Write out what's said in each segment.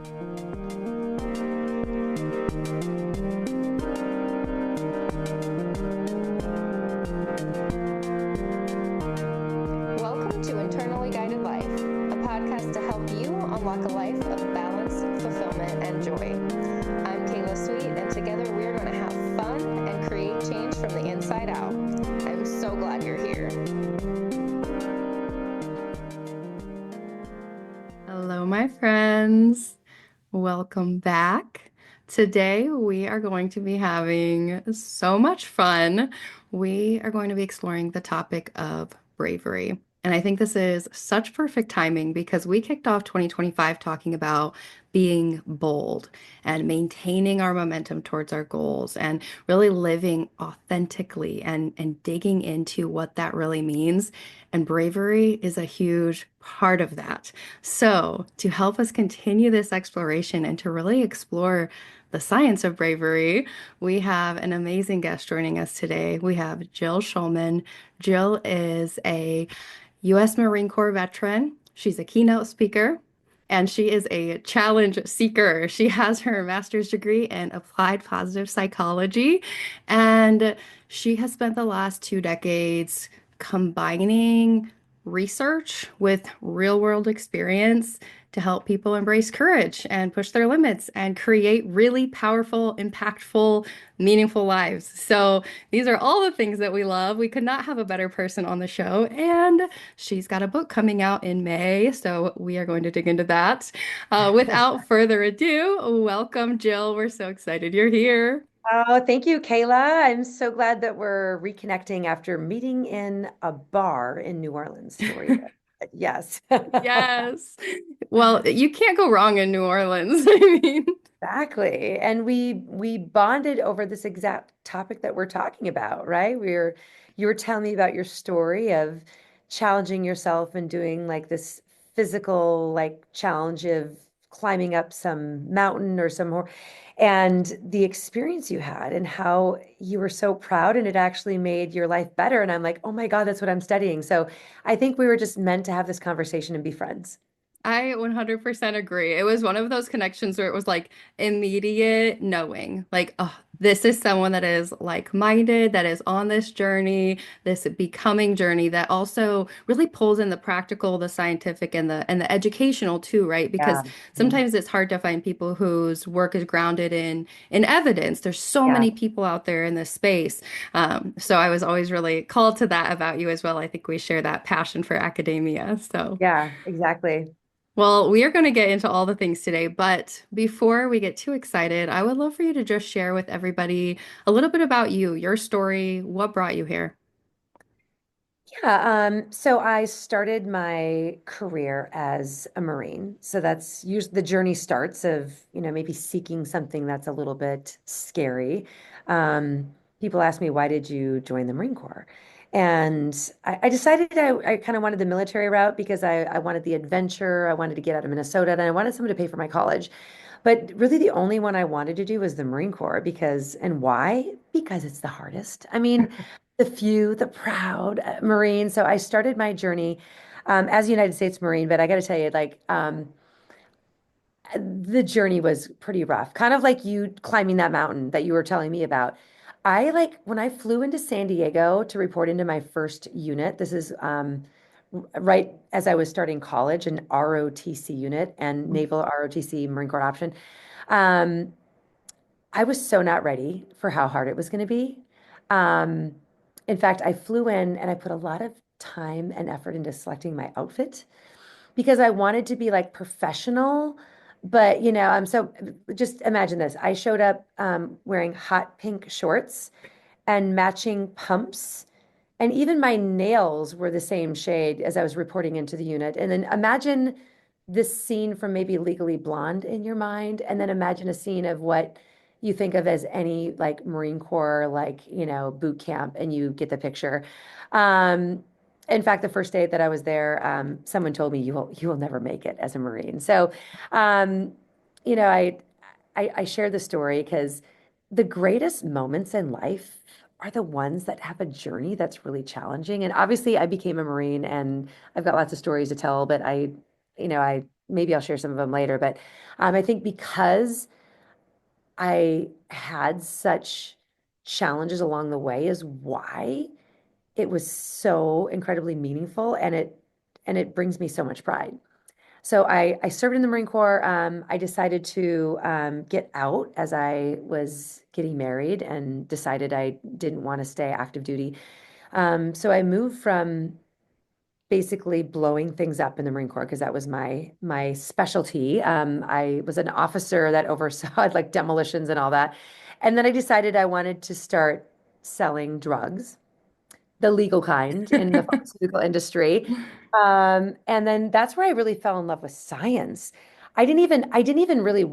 Welcome to Internally Guided Life, a podcast to help you unlock a life of balance, fulfillment, and joy. I'm Kayla Sweet, and together we're going to have fun and create change from the inside out. I'm so glad you're here. Hello, my friends. Welcome back. Today we are going to be having so much fun. We are going to be exploring the topic of bravery. And I think this is such perfect timing because we kicked off 2025 talking about being bold and maintaining our momentum towards our goals and really living authentically and digging into what that really means. And bravery is a huge part of that. So, to help us continue this exploration and to really explore the science of bravery, we have an amazing guest joining us today. We have Jill Schulman. Jill is a U.S. Marine Corps veteran. She's a keynote speaker and she is a challenge seeker. She has her master's degree in applied positive psychology, and she has spent the last 2 decades combining research with real world experience to help people embrace courage and push their limits and create really powerful, impactful, meaningful lives. So, these are all the things that we love. We could not have a better person on the show. And she's got a book coming out in May. So, we are going to dig into that. Without further ado, welcome, Jill. We're so excited you're here. Oh, thank you, Kayla. I'm so glad that we're reconnecting after meeting in a bar in New Orleans 2 years ago. Yes. Yes. Well, you can't go wrong in New Orleans. I mean, Exactly. And we bonded over this exact topic that we're talking about, right? You were telling me about your story of challenging yourself and doing like this physical like challenge of climbing up some mountain or and the experience you had and how you were so proud and it actually made your life better. And I'm like, oh my God, that's what I'm studying. So I think we were just meant to have this conversation and be friends. I 100% agree. It was one of those connections where it was like immediate knowing, like, oh, this is someone that is like-minded, that is on this journey, this becoming journey that also really pulls in the practical, the scientific, and the educational too, right? Because Yeah. sometimes it's hard to find people whose work is grounded in evidence. There's so Yeah. many people out there in this space. So I was always really called to that about you as well. I think we share that passion for academia. So. Yeah, exactly. Well, we are going to get into all the things today, but before we get too excited, I would love for you to just share with everybody a little bit about you, your story, what brought you here. Yeah, so I started my career as a Marine. So that's usually the journey starts of, maybe seeking something that's a little bit scary. People ask me, why did you join the Marine Corps? And I decided I kind of wanted the military route because I wanted the adventure. I wanted to get out of Minnesota and I wanted someone to pay for my college. But really, the only one I wanted to do was the Marine Corps and why? Because it's the hardest. I mean, the proud Marine. So I started my journey as a United States Marine, but I got to tell you, the journey was pretty rough, kind of like you climbing that mountain that you were telling me about. When I flew into San Diego to report into my first unit, this is right as I was starting college, an ROTC unit and Naval ROTC Marine Corps option. Um, I was so not ready for how hard it was going to be. Um, in fact, I flew in and I put a lot of time and effort into selecting my outfit because I wanted to be like professional. But, I'm so just imagine this. I showed up wearing hot pink shorts and matching pumps. And even my nails were the same shade as I was reporting into the unit. And then imagine this scene from maybe Legally Blonde in your mind. And then imagine a scene of what you think of as any like Marine Corps, like, boot camp, and you get the picture. Um, in fact, the first day that I was there, someone told me you will never make it as a Marine. So, um, you know, I, I share the story because the greatest moments in life are the ones that have a journey that's really challenging. And obviously, I became a Marine, and I've got lots of stories to tell. But I maybe I'll share some of them later. But I think because I had such challenges along the way is why it was so incredibly meaningful, and it brings me so much pride. So I served in the Marine Corps. I decided to get out as I was getting married and decided I didn't want to stay active duty. So I moved from basically blowing things up in the Marine Corps because that was my specialty. I was an officer that oversaw like demolitions and all that. And then I decided I wanted to start selling drugs, the legal kind in the pharmaceutical industry. And then that's where I really fell in love with science. I didn't even really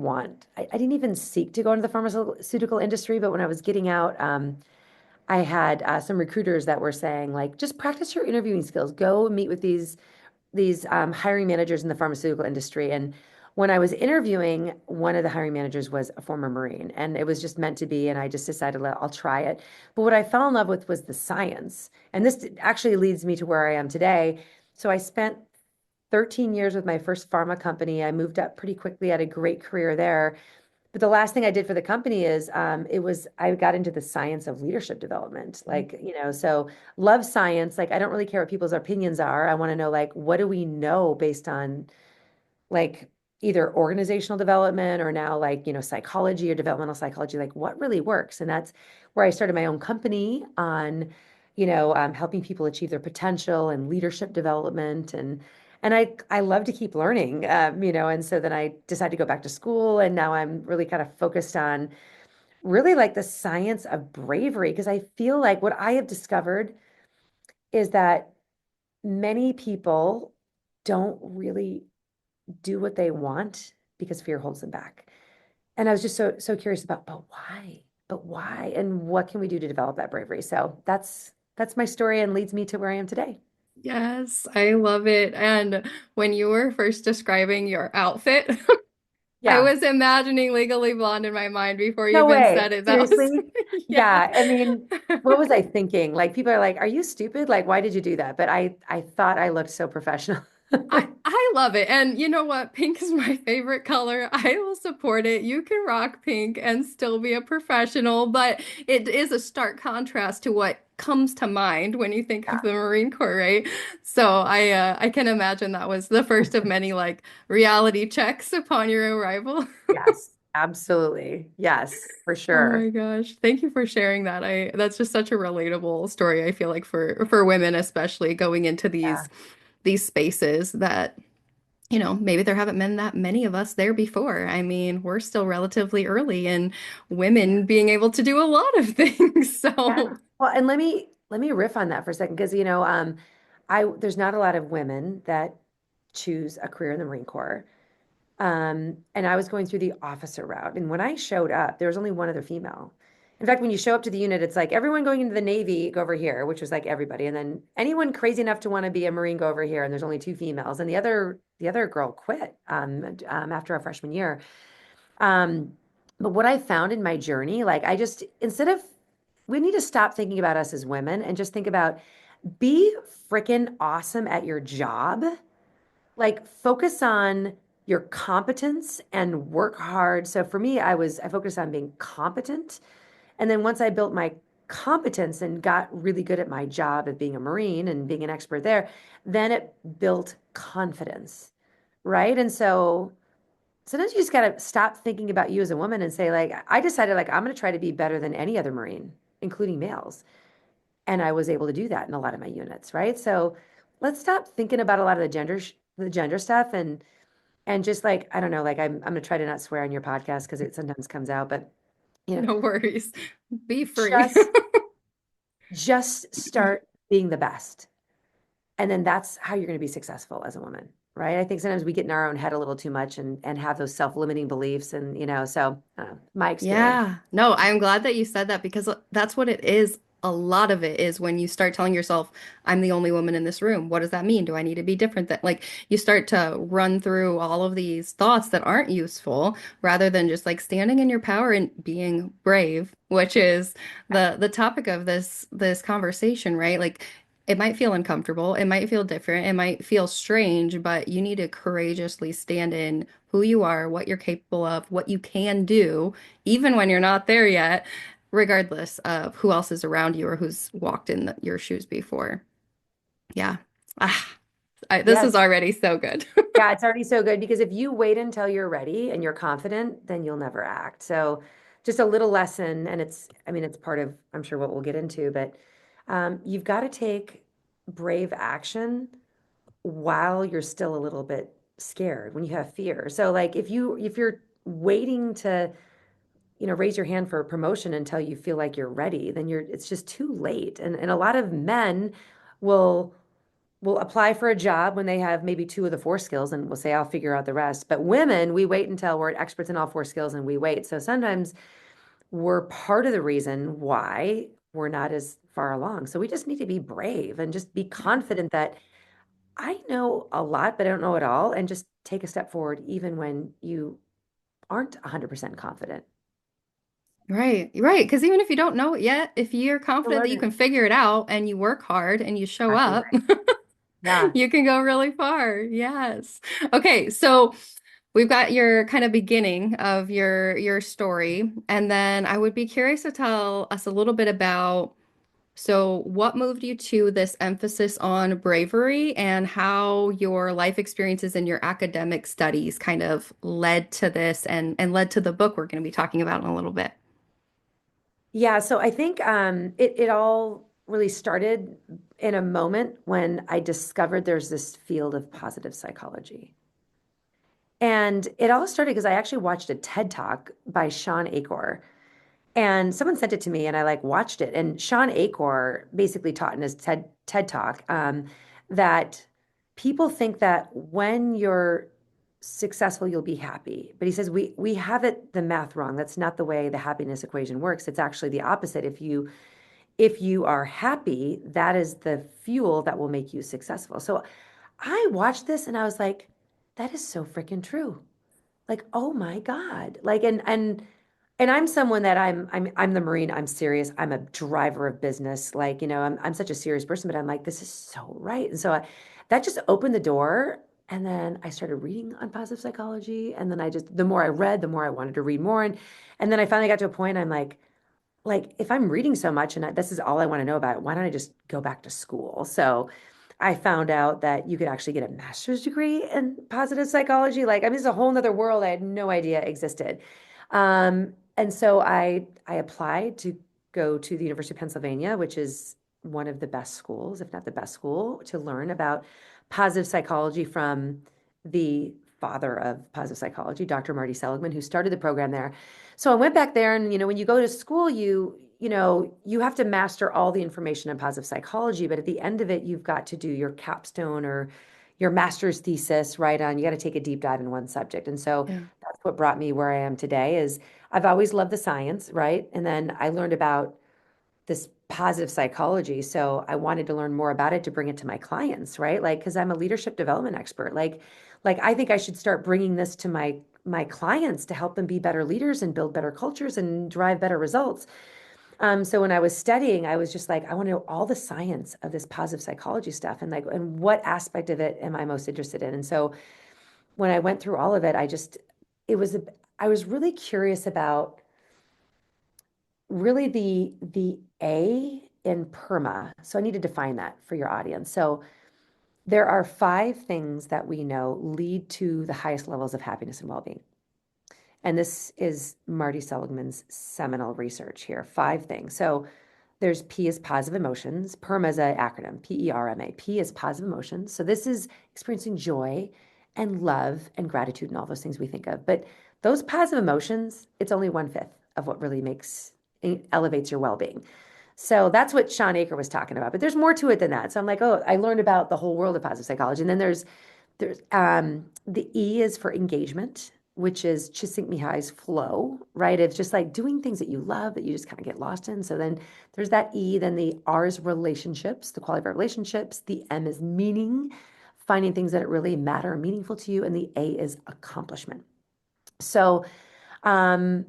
I didn't even seek to go into the pharmaceutical industry, but when I was getting out, I had some recruiters that were saying like, just practice your interviewing skills. Go meet with these hiring managers in the pharmaceutical industry. And when I was interviewing, one of the hiring managers was a former Marine, and it was just meant to be. And I just decided, I'll try it. But what I fell in love with was the science. And this actually leads me to where I am today. So I spent 13 years with my first pharma company. I moved up pretty quickly, had a great career there. But the last thing I did for the company is I got into the science of leadership development. Like, so love science. Like, I don't really care what people's opinions are. I want to know, like, what do we know based on like either organizational development or now like, psychology or developmental psychology, like what really works. And that's where I started my own company on, helping people achieve their potential and leadership development. And I love to keep learning, and so then I decided to go back to school, and now I'm really kind of focused on really like the science of bravery, because I feel like what I have discovered is that many people don't really do what they want because fear holds them back. And I was just so curious about, but why? But why? And what can we do to develop that bravery? So that's my story and leads me to where I am today. Yes, I love it. And when you were first describing your outfit, I Yeah. was imagining Legally Blonde in my mind before you No even way. said it. That was, Seriously? yeah. Yeah. I mean, what was I thinking? Like people are like, "Are you stupid? Like why did you do that?" But I thought I looked so professional. I love it. And you know what? Pink is my favorite color. I will support it. You can rock pink and still be a professional, but it is a stark contrast to what comes to mind when you think of Yeah. the Marine Corps, right? So I can imagine that was the first of many like reality checks upon your arrival. Yes, absolutely. Yes, for Oh sure. my gosh. Thank you for sharing that. That's just such a relatable story, I feel like for women especially going into Yeah. these spaces that maybe there haven't been that many of us there before. I mean, we're still relatively early in women being able to do a lot of things. Yeah. So, Well, and let me riff on that for a second because I there's not a lot of women that choose a career in the Marine Corps. And I was going through the officer route. And when I showed up, there was only one other female. In fact, when you show up to the unit, it's like everyone going into the Navy, go over here, which was like everybody. And then anyone crazy enough to want to be a Marine, go over here. And there's only two females. And the other girl quit after our freshman year. Um, but what I found in my journey, like I just, instead of, we need to stop thinking about us as women and just think about be freaking awesome at your job, like focus on your competence and work hard. So for me, I focused on being competent. And then once I built my competence and got really good at my job of being a Marine and being an expert there, then it built confidence. Right. And so sometimes you just got to stop thinking about you as a woman and say, like, I decided, like, I'm going to try to be better than any other Marine, including males. And I was able to do that in a lot of my units. Right. So let's stop thinking about a lot of the gender stuff and just like, I don't know, like I'm gonna try to not swear on your podcast because it sometimes comes out, but you know, no worries. Be free. just just start being the best. And then that's how you're gonna be successful as a woman, right? I think sometimes we get in our own head a little too much and have those self-limiting beliefs and so my experience. Yeah. No, I'm glad that you said that because that's what it is. A lot of it is when you start telling yourself, I'm the only woman in this room. What does that mean? Do I need to be different? That like you start to run through all of these thoughts that aren't useful rather than just like standing in your power and being brave, which is the topic of this conversation, right? Like It might feel uncomfortable. It might feel different. It might feel strange, but you need to courageously stand in who you are, what you're capable of, what you can do, even when you're not there yet, regardless of who else is around you or who's walked in your shoes before. Yeah. Ah, this is Yes. already so good. Yeah, it's already so good because if you wait until you're ready and you're confident, then you'll never act. So just a little lesson, and I mean, it's part of, I'm sure, what we'll get into, but you've got to take brave action while you're still a little bit scared, when you have fear. So like if you're waiting to, raise your hand for a promotion until you feel like you're ready, then it's just too late. And a lot of men will apply for a job when they have maybe two of the four skills and will say, I'll figure out the rest. But women, we wait until we're experts in all four skills and we wait. So sometimes we're part of the reason why we're not as far along. So we just need to be brave and just be confident that I know a lot, but I don't know it all. And just take a step forward, even when you aren't 100% confident. Right, right. Because even if you don't know it yet, if you're You'll confident that learn you it. can figure it out and you work hard and you show Exactly up, right. Yeah. you can go really far. Yes. Okay, so we've got your kind of beginning of your story, and then I would be curious to tell us a little bit about so what moved you to this emphasis on bravery and how your life experiences and your academic studies kind of led to this and led to the book we're going to be talking about in a little bit. Yeah, so I think it all really started in a moment when I discovered there's this field of positive psychology. And it all started because I actually watched a TED Talk by Sean Achor. And someone sent it to me and I like watched it. And Sean Achor basically taught in his TED Talk that people think that when you're successful, you'll be happy. But he says we have it the math wrong. That's not the way the happiness equation works. It's actually the opposite. If you are happy, that is the fuel that will make you successful. So I watched this and I was like, that is so freaking true. Like, oh my God. Like, and I'm someone that I'm the Marine. I'm serious. I'm a driver of business. Like, I'm such a serious person, but I'm like, this is so right. And so that just opened the door. And then I started reading on positive psychology. And then the more I read, the more I wanted to read more. And then I finally got to a point I'm like if I'm reading so much and this is all I want to know about, why don't I just go back to school? So I found out that you could actually get a master's degree in positive psychology. Like, I mean, it's a whole nother world I had no idea existed. And so I applied to go to the University of Pennsylvania, which is one of the best schools, if not the best school, to learn about positive psychology from the father of positive psychology, Dr. Marty Seligman, who started the program there. So I went back there and, when you go to school, you have to master all the information on positive psychology, but at the end of it, you've got to do your capstone or your master's thesis, right? You got to take a deep dive in one subject. And so Yeah. that's what brought me where I am today is I've always loved the science, right? And then I learned about this positive psychology. So I wanted to learn more about it to bring it to my clients, right? Like, because I'm a leadership development expert. Like I think I should start bringing this to my clients to help them be better leaders and build better cultures and drive better results. So when I was studying, I was just like, I want to know all the science of this positive psychology stuff and what aspect of it am I most interested in? And so when I went through all of it, it was, I was really curious about really the A in PERMA. So I need to define that for your audience. So there are 5 things that we know lead to the highest levels of happiness and well-being. And this is Marty Seligman's seminal research here. 5 things. So there's P is positive emotions. PERMA is an acronym, PERMA. P is positive emotions. So this is experiencing joy and love and gratitude and all those things we think of. But those positive emotions, it's only 1/5 of what really elevates your well-being. So that's what Sean Achor was talking about. But there's more to it than that. So I'm like, oh, I learned about the whole world of positive psychology. And then there's the E is for engagement, which is Csikszentmihalyi's flow, right? It's just like doing things that you love that you just kind of get lost in. So then there's that E. Then the R is relationships, the quality of our relationships. The M is meaning, finding things that really matter and meaningful to you. And the A is accomplishment. So um,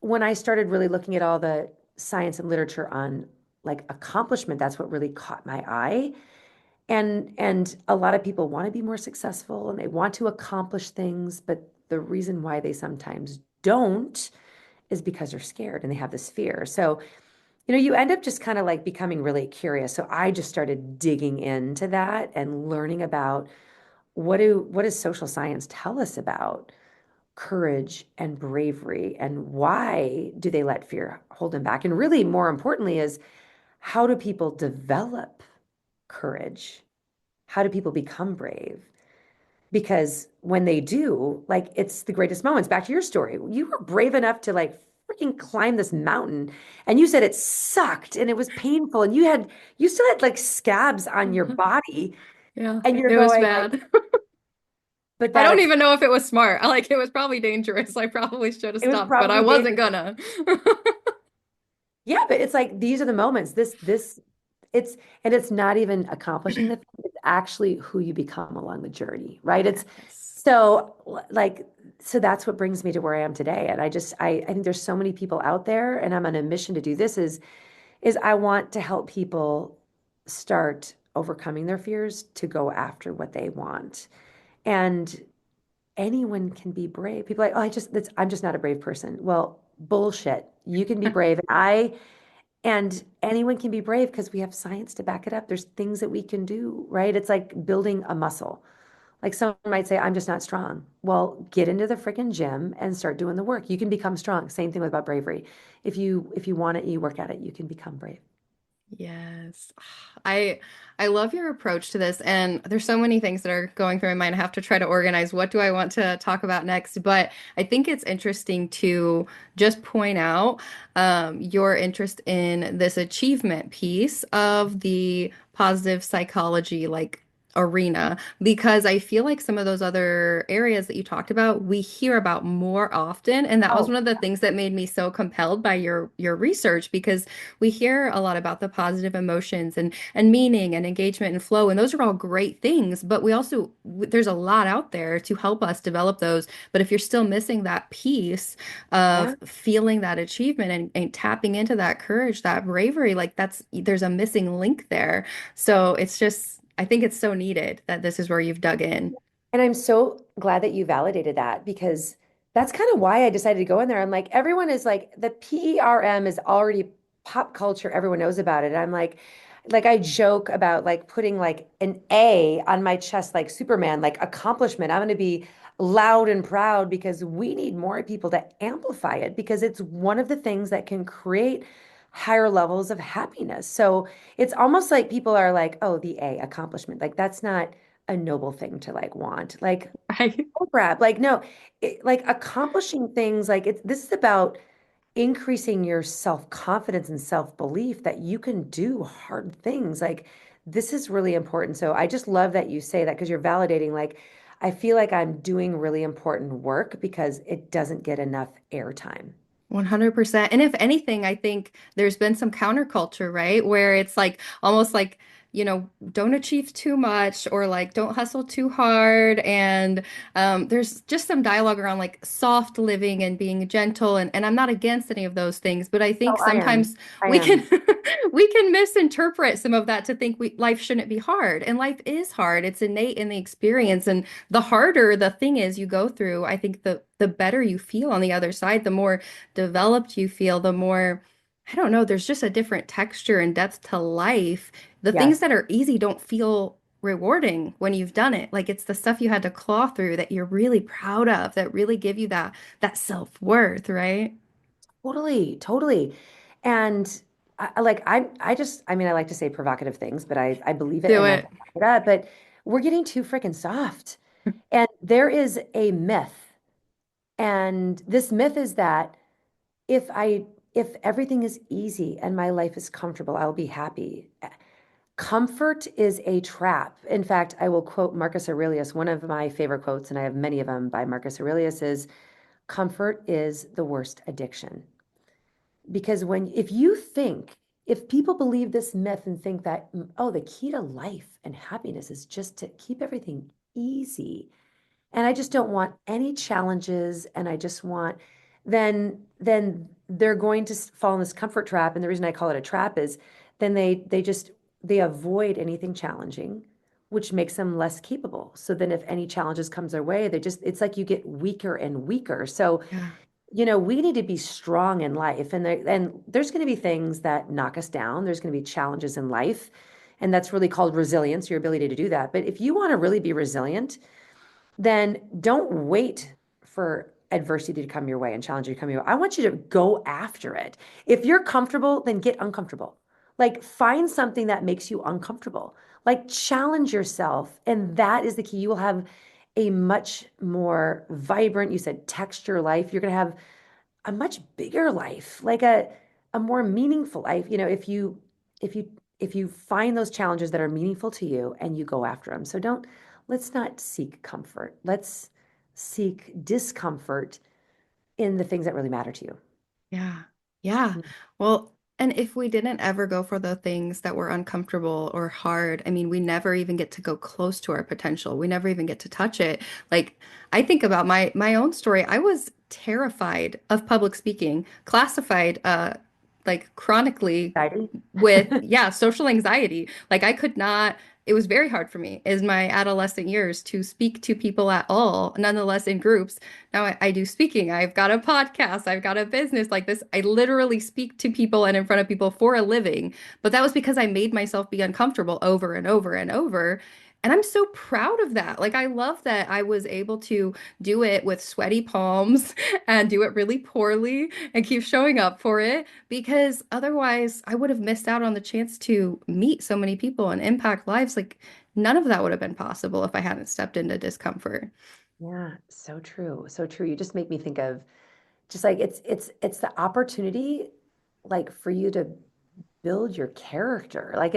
when I started really looking at all the science and literature on like accomplishment, that's what really caught my eye. And a lot of people want to be more successful and they want to accomplish things, but the reason why they sometimes don't is because they're scared and they have this fear. So, you end up just kind of like becoming really curious. So I just started digging into that and learning about what does social science tell us about courage and bravery, and why do they let fear hold them back? And really, more importantly, is how do people develop courage? How do people become brave? Because when they do, like, it's the greatest moments. Back to your story, you were brave enough to like freaking climb this mountain, and you said it sucked and it was painful, and you still had like scabs on your body, Yeah, and you're it was going like, bad. but I don't that even know if it was smart. Like it was probably dangerous. I probably should have it was stopped, but I probably wasn't dangerous. gonna. Yeah, but it's like these are the moments. It's and it's not even accomplishing the thing, it's actually who you become along the journey, right? It's Yes. so like so that's what brings me to where I am today. And I think there's so many people out there, and I'm on a mission to do this is I want to help people start overcoming their fears to go after what they want. And anyone can be brave. People are like, oh, I'm just not a brave person. Well, bullshit. You can be brave. And anyone can be brave because we have science to back it up. There's things that we can do, right? It's like building a muscle. Like someone might say, I'm just not strong. Well, get into the freaking gym and start doing the work. You can become strong. Same thing about bravery. If you want it, you work at it, you can become brave. Yes. I I love your approach to this, and there's so many things that are going through my mind. I have to try to organize what do I want to talk about next, but I think it's interesting to just point out your interest in this achievement piece of the positive psychology like arena, because I feel like some of those other areas that you talked about, we hear about more often, and that was Oh, one of the things that made me so compelled by your research, because we hear a lot about the positive emotions and meaning and engagement and flow, and those are all great things, but we also there's a lot out there to help us develop those. But if you're still missing that piece yeah. of feeling that achievement and tapping into that courage, that bravery, like there's a missing link there. So it's just I think it's so needed that this is where you've dug in. And I'm so glad that you validated that, because that's kind of why I decided to go in there. I'm like, everyone is like, the PERM is already pop culture. Everyone knows about it. And I'm like I joke about like putting like an A on my chest, like Superman, like accomplishment. I'm going to be loud and proud because we need more people to amplify it, because it's one of the things that can create higher levels of happiness. So it's almost like people are like, oh, the A accomplishment. Like that's not a noble thing to like want. Like, Right. oh crap. Like, no, like accomplishing things, like this is about increasing your self-confidence and self-belief that you can do hard things. Like, this is really important. So I just love that you say that, because you're validating, like, I feel like I'm doing really important work because it doesn't get enough airtime. 100%. And if anything, I think there's been some counterculture, right? Where it's like almost like, don't achieve too much, or like don't hustle too hard. And there's just some dialogue around like soft living and being gentle. And I'm not against any of those things, but I think Oh, I am. sometimes I we can am. we can misinterpret some of that to think life shouldn't be hard. And life is hard. It's innate in the experience. And the harder the thing is you go through, I think the better you feel on the other side, the more developed you feel, the more, I don't know, there's just a different texture and depth to life. The things Yes. that are easy don't feel rewarding when you've done it. Like it's the stuff you had to claw through that you're really proud of, that really give you that self-worth, right? Totally, totally. And I mean, I like to say provocative things, but I believe it Do and I it. back it up. But we're getting too freaking soft. And there is a myth. And this myth is that if I if everything is easy and my life is comfortable, I'll be happy. Comfort is a trap. In fact, I will quote Marcus Aurelius. One of my favorite quotes, and I have many of them by Marcus Aurelius, is comfort is the worst addiction. Because if people believe this myth and think that, oh, the key to life and happiness is just to keep everything easy, and I just don't want any challenges, and I just want, then they're going to fall in this comfort trap. And the reason I call it a trap is then they avoid anything challenging, which makes them less capable. So then if any challenges comes their way, it's like you get weaker and weaker. So, Yeah. we need to be strong in life, and there's going to be things that knock us down. There's going to be challenges in life, and that's really called resilience, your ability to do that. But if you want to really be resilient, then don't wait for adversity to come your way and challenge you to come your way. I want you to go after it. If you're comfortable, then get uncomfortable. Like find something that makes you uncomfortable. Like challenge yourself. And that is the key. You will have a much more vibrant, you said texture life. You're going to have a much bigger life, like a more meaningful life. If you if you find those challenges that are meaningful to you and you go after them. So don't let's not seek comfort. Let's seek discomfort in the things that really matter to you. Yeah. Yeah. Well, and if we didn't ever go for the things that were uncomfortable or hard, I mean, we never even get to go close to our potential. We never even get to touch it. Like, I think about my own story. I was terrified of public speaking, classified like chronically Anxiety. with social anxiety. Like I could not, it was very hard for me in my adolescent years to speak to people at all, nonetheless in groups. Now I do speaking. I've got a podcast, I've got a business like this. I literally speak to people and in front of people for a living. But that was because I made myself be uncomfortable over and over and over. And I'm so proud of that. Like, I love that I was able to do it with sweaty palms and do it really poorly and keep showing up for it because otherwise I would have missed out on the chance to meet so many people and impact lives. Like, none of that would have been possible if I hadn't stepped into discomfort. Yeah, so true. So true. You just make me think of just like it's the opportunity like for you to build your character. Like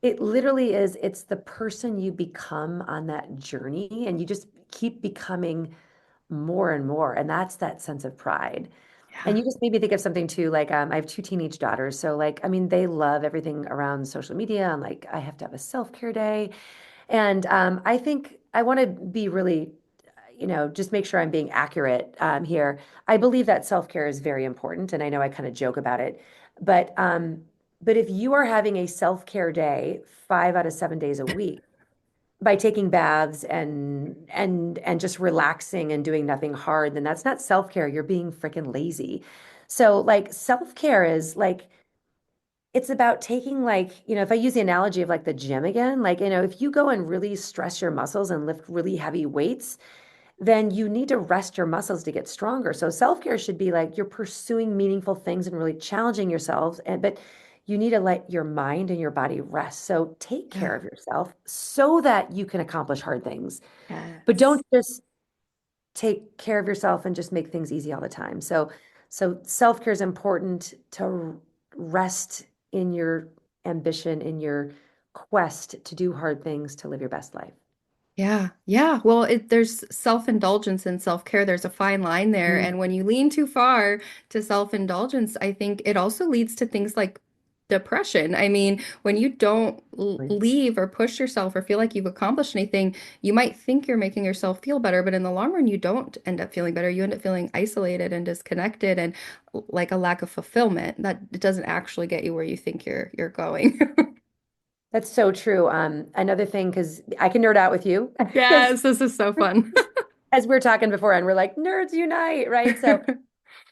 it literally is, it's the person you become on that journey and you just keep becoming more and more. And that's that sense of pride. And Yeah. you just made me think of something too, like I have two teenage daughters. So like, I mean, they love everything around social media and like I have to have a self-care day. And I think I want to be really, just make sure I'm being accurate here. I believe that self-care is very important, and I know I kind of joke about it, but if you are having a self-care day 5 out of 7 days a week by taking baths and just relaxing and doing nothing hard, then that's not self-care. You're being freaking lazy. So like self-care is like it's about taking like, if I use the analogy of like the gym again, like, if you go and really stress your muscles and lift really heavy weights, then you need to rest your muscles to get stronger. So self-care should be like you're pursuing meaningful things and really challenging yourselves, but you need to let your mind and your body rest. So take care Yeah. of yourself so that you can accomplish hard things. But don't Yes. just take care of yourself and just make things easy all the time. So self-care is important to rest in your ambition, in your quest to do hard things to live your best life. Yeah, yeah. Well, there's self-indulgence and self-care. There's a fine line there. Mm. And when you lean too far to self-indulgence, I think it also leads to things like depression. I mean, when you don't leave or push yourself or feel like you've accomplished anything, you might think you're making yourself feel better, but in the long run, you don't end up feeling better. You end up feeling isolated and disconnected and like a lack of fulfillment that it doesn't actually get you where you think you're going. That's so true. Another thing, because I can nerd out with you, because Yes, this is so fun. as we were talking before, and we're like, nerds unite, right? So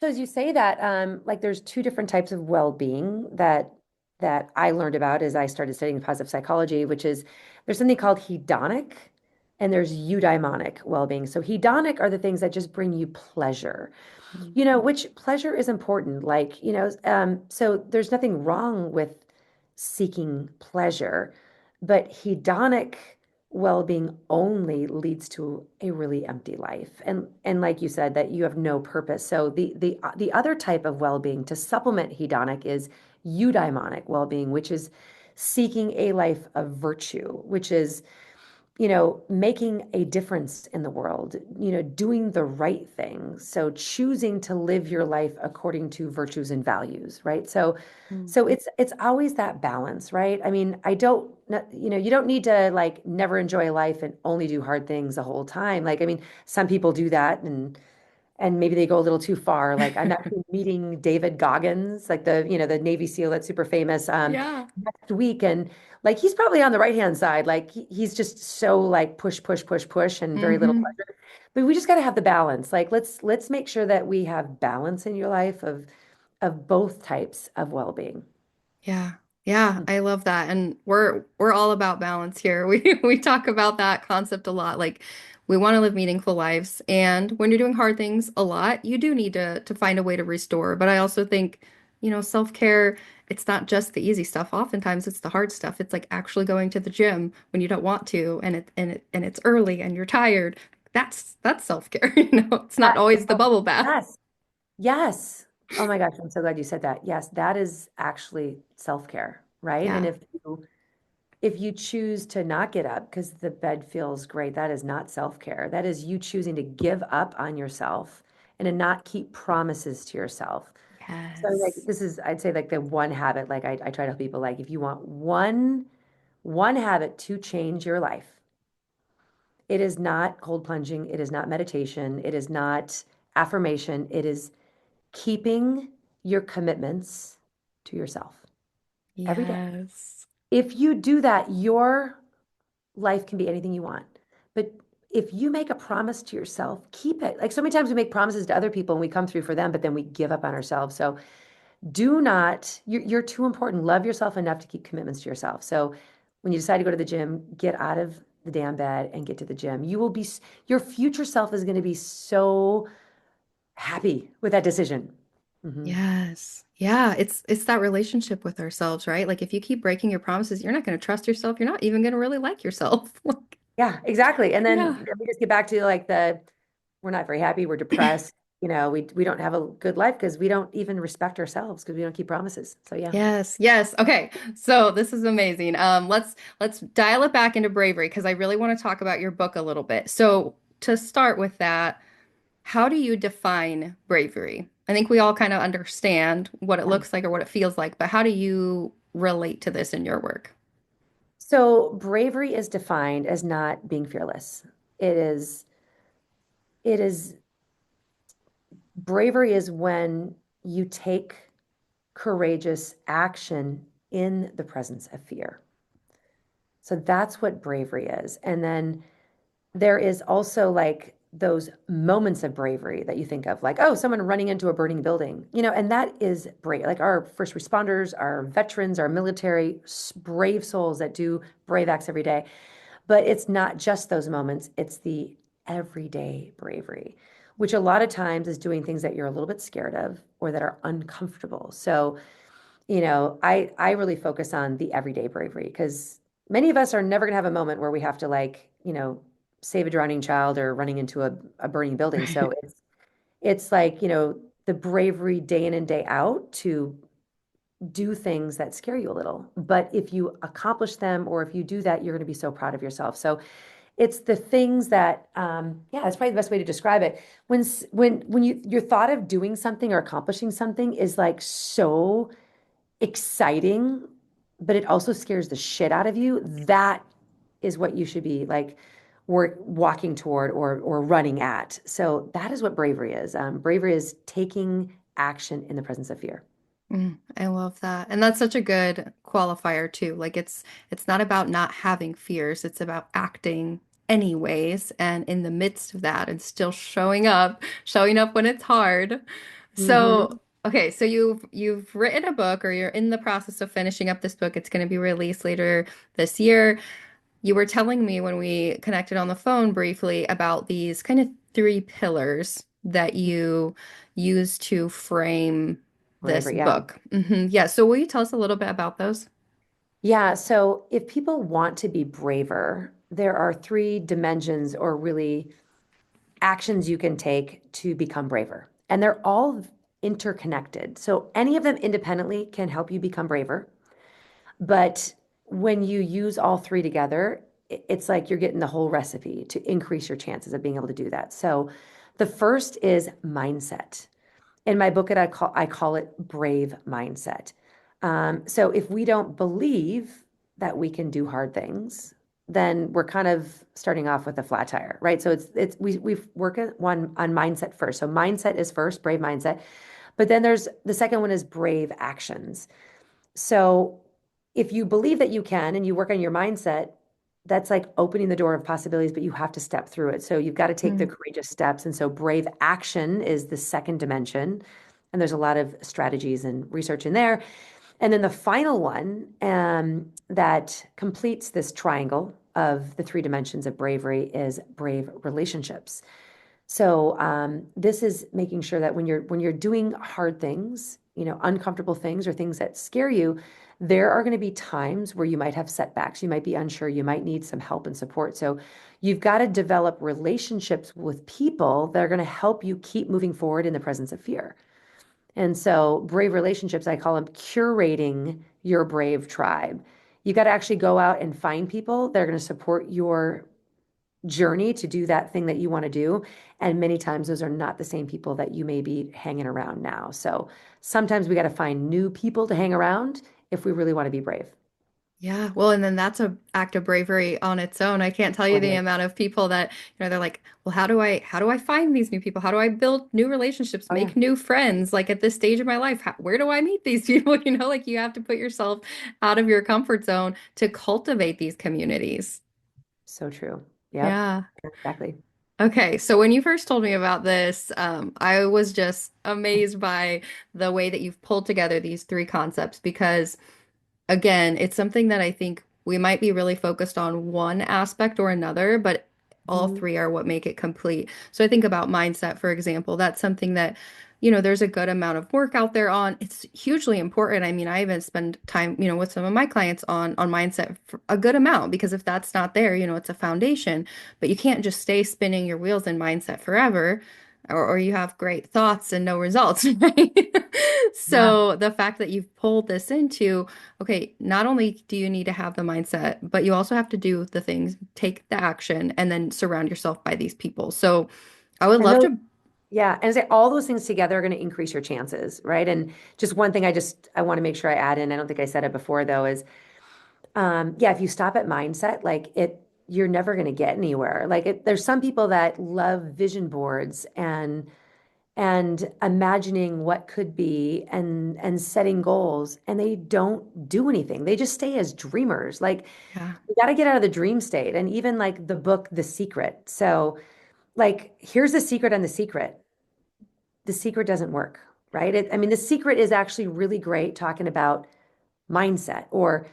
as you say that, like there's two different types of well-being that I learned about as I started studying positive psychology, which is there's something called hedonic and there's eudaimonic well-being. So hedonic are the things that just bring you pleasure. Which pleasure is important. Like, so there's nothing wrong with seeking pleasure, but hedonic well-being only leads to a really empty life. And like you said, that you have no purpose. So the other type of well-being to supplement hedonic is eudaimonic well-being, which is seeking a life of virtue, which is making a difference in the world, doing the right thing. So choosing to live your life according to virtues and values, right? So, Mm. so it's always that balance, right? I mean, I don't, you don't need to like never enjoy life and only do hard things the whole time. Like, I mean, some people do that and and maybe they go a little too far. Like I'm actually meeting David Goggins, like the Navy SEAL that's super famous, Yeah. next week. And like he's probably on the right-hand side. Like he's just so like push, push, push, push, and very little Hmm. pleasure. But we just got to have the balance. Like let's make sure that we have balance in your life of both types of well-being. Yeah. Yeah, I love that. And we're all about balance here. We talk about that concept a lot. Like we want to live meaningful lives. And when you're doing hard things a lot, you do need to find a way to restore. But I also think, self-care, it's not just the easy stuff. Oftentimes it's the hard stuff. It's like actually going to the gym when you don't want to and it's early and you're tired. That's self-care. It's not That- always the bubble bath. yes. Yes. Oh my gosh, I'm so glad you said that. Yes, that is actually self-care, right? And Yeah. if you choose to not get up because the bed feels great, that is not self-care. That is you choosing to give up on yourself and to not keep promises to yourself. So like Yes. this is, I'd say like the one habit, like I try to tell people, like if you want one habit to change your life, it is not cold plunging, it is not meditation, it is not affirmation, it is keeping your commitments to yourself every day. Yes. If you do that, your life can be anything you want. But if you make a promise to yourself, keep it. Like so many times we make promises to other people and we come through for them, but then we give up on ourselves. So do not, you're too important. Love yourself enough to keep commitments to yourself. So when you decide to go to the gym, get out of the damn bed and get to the gym. You will be, your future self is going to be so happy with that decision. Mhm. Yes. Yeah, it's that relationship with ourselves, right? Like if you keep breaking your promises, you're not going to trust yourself. You're not even going to really like yourself. Like, Yeah, exactly. And yeah. then we just get back to like we're not very happy, we're depressed, we don't have a good life because we don't even respect ourselves because we don't keep promises. So yeah. Yes. Yes. Okay. So this is amazing. Let's dial it back into bravery because I really want to talk about your book a little bit. So to start with that, how do you define bravery? I think we all kind of understand what it Yeah. looks like or what it feels like, but how do you relate to this in your work? So bravery is defined as not being fearless. It is, it is, bravery is when you take courageous action in the presence of fear. So that's what bravery is. And then there is also like those moments of bravery that you think of, like, oh, someone running into a burning building, and that is brave. Like our first responders, our veterans, our military, brave souls that do brave acts every day. But it's not just those moments, it's the everyday bravery, which a lot of times is doing things that you're a little bit scared of or that are uncomfortable. So I really focus on the everyday bravery because many of us are never going to have a moment where we have to like, save a drowning child or running into a burning building. So Right. it's like, the bravery day in and day out to do things that scare you a little. But if you accomplish them or if you do that, you're going to be so proud of yourself. So it's the things that, yeah, that's probably the best way to describe it. When your thought of doing something or accomplishing something is like so exciting, but it also scares the shit out of you, that is what you should be like walking toward or running at. So that is what bravery is. Bravery is taking action in the presence of fear. I love that. And that's such a good qualifier too. Like it's not about not having fears, it's about acting anyways and in the midst of that and still showing up when it's hard. So, Hmm. okay, so you've written a book or you're in the process of finishing up this book. It's going to be released later this year. You were telling me when we connected on the phone briefly about these kind of three pillars that you use to frame this Bravery, yeah. book. Yeah, so will you tell us a little bit about those? Yeah, so if people want to be braver, there are three dimensions or really actions you can take to become braver. And they're all interconnected. So any of them independently can help you become braver. But when you use all three together, it's like you're getting the whole recipe to increase your chances of being able to do that. So the first is mindset. In my book, I call it brave mindset. So if we don't believe that we can do hard things, then we're kind of starting off with a flat tire, right? So we work on mindset first. So mindset is first, brave mindset. But then there's the second one is brave actions. So if you believe that you can and you work on your mindset, that's like opening the door of possibilities, but you have to step through it. So you've got to take the Mm. courageous steps. And so brave action is the second dimension. And there's a lot of strategies and research in there. And then the final one that completes this triangle of the three dimensions of bravery is brave relationships. So this is making sure that when you're doing hard things, uncomfortable things or things that scare you, there are going to be times where you might have setbacks. You might be unsure. You might need some help and support. So you've got to develop relationships with people that are going to help you keep moving forward in the presence of fear. And so, brave relationships, I call them curating your brave tribe. You got to actually go out and find people that are going to support your journey to do that thing that you want to do. And many times, those are not the same people that you may be hanging around now. So, sometimes we got to find new people to hang around if we really want to be brave. Yeah, well, and then that's an act of bravery on its own. I can't tell Oh, you it the is. amount of people that, they're like, well, how do I find these new people? How do I build new relationships, Oh, yeah. make new friends? Like at this stage of my life, where do I meet these people? Like you have to put yourself out of your comfort zone to cultivate these communities. So true. Yep. Yeah. Exactly. Okay, so when you first told me about this, I was just amazed by the way that you've pulled together these three concepts because again, it's something that I think we might be really focused on one aspect or another, but all Mhm. three are what make it complete. So I think about mindset, for example. That's something that, there's a good amount of work out there on. It's hugely important. I mean, I even spend time, with some of my clients on mindset for a good amount because if that's not there, it's a foundation, but you can't just stay spinning your wheels in mindset forever. Or you have great thoughts and no results, right? Yeah. So the fact that you've pulled this into okay, not only do you need to have the mindset, but you also have to do the things, take the action, and then surround yourself by these people. So I would And love those to, Yeah, and say all those things together are going to increase your chances, right? And just one thing I want to make sure I add in, I don't think I said it before though, is yeah, if you stop at mindset, you're never going to get anywhere. There's some people that love vision boards and imagining what could be and setting goals, and they don't do anything. They just stay as dreamers. Like yeah, you got to get out of the dream state. And even like the book The Secret. So like here's the secret on the secret. The secret doesn't work, right? I mean, the secret is actually really great talking about mindset or,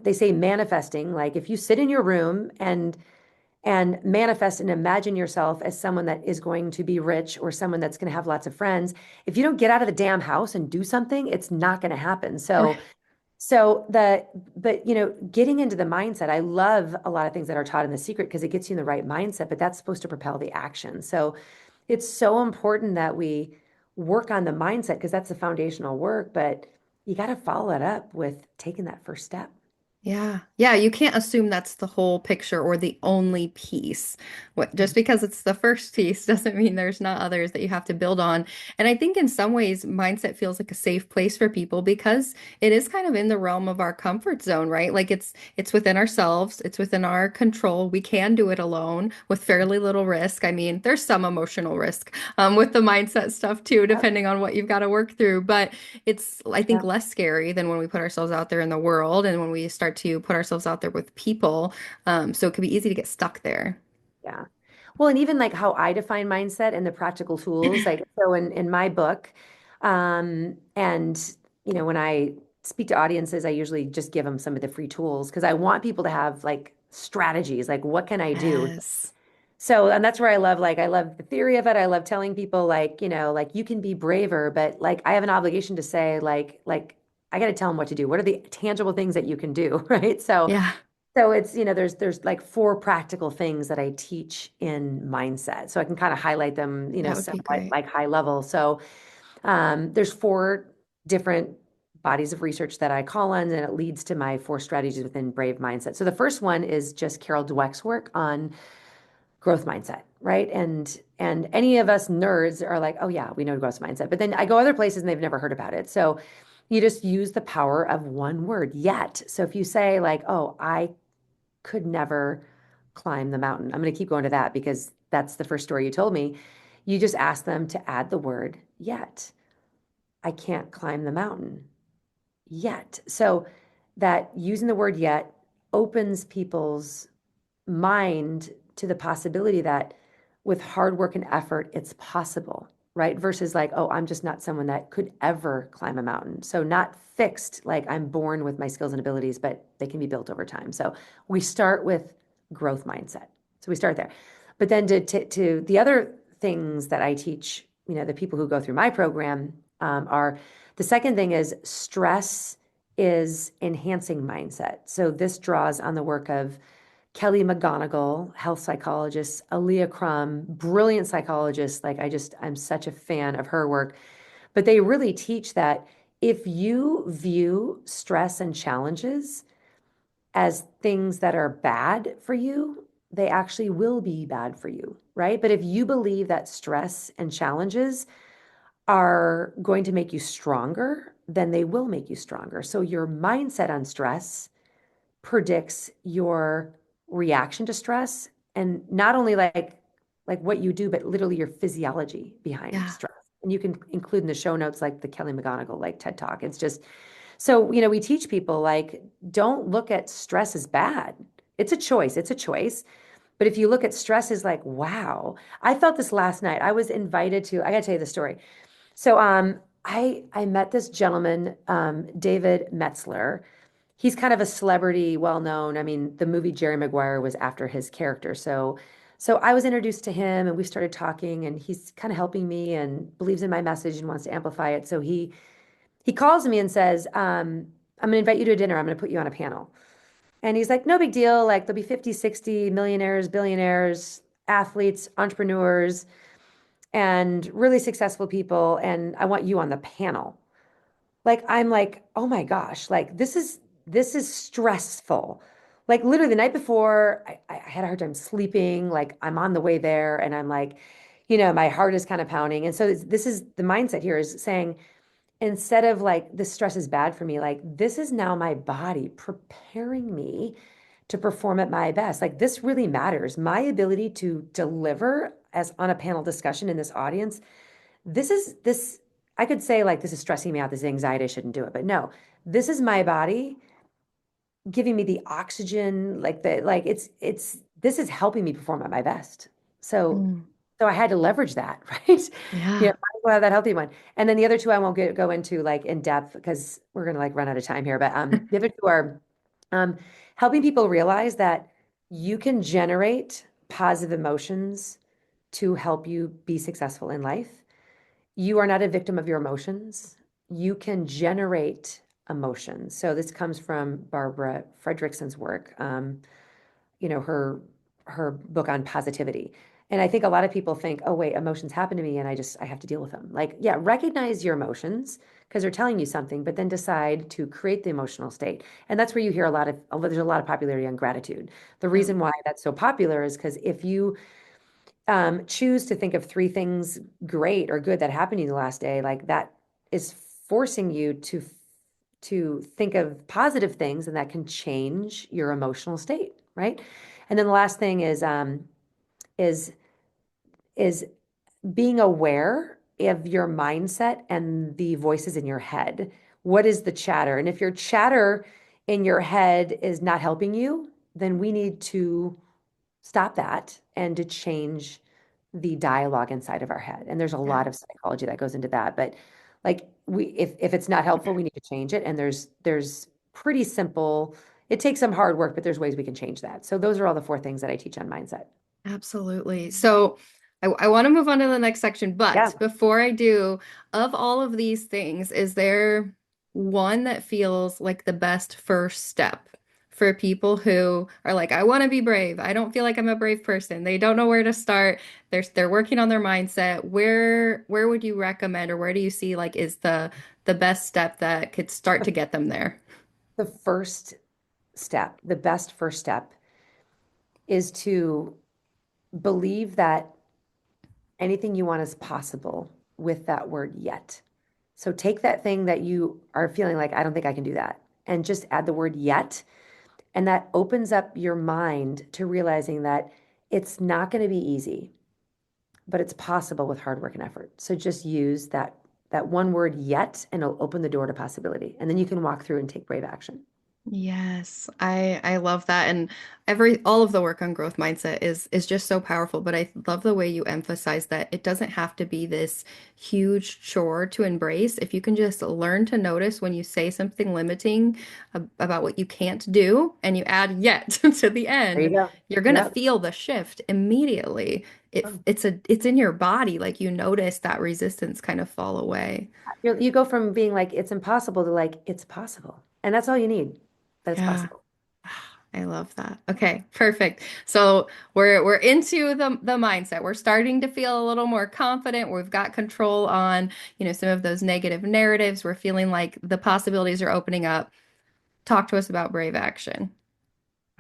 they say manifesting. Like if you sit in your room and manifest and imagine yourself as someone that is going to be rich or someone that's going to have lots of friends, if you don't get out of the damn house and do something, it's not going to happen. So right. so the but getting into the mindset, I love a lot of things that are taught in The Secret because it gets you in the right mindset, but that's supposed to propel the action. So it's so important that we work on the mindset because that's the foundational work, but you got to follow it up with taking that first step. Yeah. Yeah, you can't assume that's the whole picture or the only piece. Just because it's the first piece doesn't mean there's not others that you have to build on. And I think in some ways, mindset feels like a safe place for people because it is kind of in the realm of our comfort zone, right? Like it's within ourselves, it's within our control. We can do it alone with fairly little risk. I mean, there's some emotional risk with the mindset stuff too, Yep. depending on what you've got to work through. But it's, I think, Yeah. less scary than when we put ourselves out there in the world and when we start to put ourselves out there with people. So it can be easy to get stuck there. Yeah. Well, and even like how I define mindset and the practical tools, like so in my book, and when I speak to audiences, I usually just give them some of the free tools because I want people to have like strategies, like what can I do? Yes. So, and that's where I love the theory of it. I love telling people like you can be braver, but like I have an obligation to say like I got to tell them what to do. What are the tangible things that you can do, right? Yeah, So it's, there's like four practical things that I teach in mindset. So I can kind of highlight them, that would be somewhat great. like high level. So there's four different bodies of research that I call on, and it leads to my four strategies within Brave Mindset. So the first one is just Carol Dweck's work on growth mindset, right? And any of us nerds are like, oh yeah, we know growth mindset. But then I go other places and they've never heard about it. So you just use the power of one word, yet. So if you say like, oh, I could never climb the mountain. I'm going to keep going to that because that's the first story you told me. You just ask them to add the word yet. I can't climb the mountain yet. So that using the word yet opens people's mind to the possibility that with hard work and effort, it's possible, right? Versus like, oh, I'm just not someone that could ever climb a mountain. So not fixed, like I'm born with my skills and abilities, but they can be built over time. So we start with growth mindset. So we start there. But then to the other things that I teach, the people who go through my program are the second thing is stress is enhancing mindset. So this draws on the work of Kelly McGonigal, health psychologist, Aaliyah Crum, brilliant psychologist. I'm such a fan of her work. But they really teach that if you view stress and challenges as things that are bad for you, they actually will be bad for you, right? But if you believe that stress and challenges are going to make you stronger, then they will make you stronger. So your mindset on stress predicts your reaction to stress and not only like what you do, but literally your physiology behind Yeah. stress. And you can include in the show notes like the Kelly McGonigal like TED Talk. It's just so we teach people like don't look at stress as bad. It's a choice. It's a choice. But if you look at stress as like, wow, I felt this last night. I was invited to, I gotta tell you the story. So I met this gentleman, David Metzler. He's kind of a celebrity, well known. I mean, the movie Jerry Maguire was after his character. So I was introduced to him and we started talking and he's kind of helping me and believes in my message and wants to amplify it. So he calls me and says, I'm going to invite you to dinner. I'm going to put you on a panel. And he's like, no big deal. Like there'll be 50, 60 millionaires, billionaires, athletes, entrepreneurs, and really successful people. And I want you on the panel. Like I'm like, oh my gosh, like this is stressful. Like literally the night before, I had a hard time sleeping. Like I'm on the way there, and I'm like, my heart is kind of pounding. And so this is the mindset here is saying, instead of like this stress is bad for me, like this is now my body preparing me to perform at my best. Like this really matters. My ability to deliver as on a panel discussion in this audience, this I could say like this is stressing me out, this is anxiety, I shouldn't do it. But no, this is my body giving me the oxygen, like this is helping me perform at my best. So Mm. so I had to leverage that, right? Yeah. Well, that healthy one. And then the other two I won't go into like in depth because we're gonna like run out of time here. But the other two are um helping people realize that you can generate positive emotions to help you be successful in life. You are not a victim of your emotions. You can generate emotions. So this comes from Barbara Fredrickson's work, her book on positivity. And I think a lot of people think, oh, wait, emotions happen to me and I have to deal with them. Like, yeah, recognize your emotions because they're telling you something, but then decide to create the emotional state. And that's where you hear there's a lot of popularity on gratitude. The Yeah. reason why that's so popular is because if you choose to think of three things great or good that happened to you the last day, like that is forcing you to think of positive things, and that can change your emotional state, right? And then the last thing is is being aware of your mindset and the voices in your head. What is the chatter? And if your chatter in your head is not helping you, then we need to stop that and to change the dialogue inside of our head. And there's a Yeah. lot of psychology that goes into that. But like if it's not helpful, we need to change it. And there's pretty simple, it takes some hard work, but there's ways we can change that. So those are all the four things that I teach on mindset. Absolutely. So I want to move on to the next section, Yeah. but before I do, of all of these things, is there one that feels like the best first step for people who are like, I want to be brave. I don't feel like I'm a brave person. They don't know where to start. They're working on their mindset. Where would you recommend or where do you see like is the best step that could start to The, get them there? the first step, the best first step is to believe that anything you want is possible with that word yet. So take that thing that you are feeling like, I don't think I can do that, and just add the word yet. And that opens up your mind to realizing that it's not going to be easy, but it's possible with hard work and effort. So just use that one word yet, and it'll open the door to possibility. And then you can walk through and take brave action. Yes, I love that. And every all of the work on growth mindset is just so powerful, but I love the way you emphasize that it doesn't have to be this huge chore to embrace. If you can just learn to notice when you say something limiting about what you can't do and you add yet to the There you end, go. you're gonna Yep. feel the shift immediately. Oh. It's in your body, like you notice that resistance kind of fall away. You go from being like, it's impossible to like, it's possible. And that's all you need, that it's Yeah. possible. I love that. Okay, perfect. So we're into the mindset. We're starting to feel a little more confident. We've got control on, some of those negative narratives. We're feeling like the possibilities are opening up. Talk to us about brave action.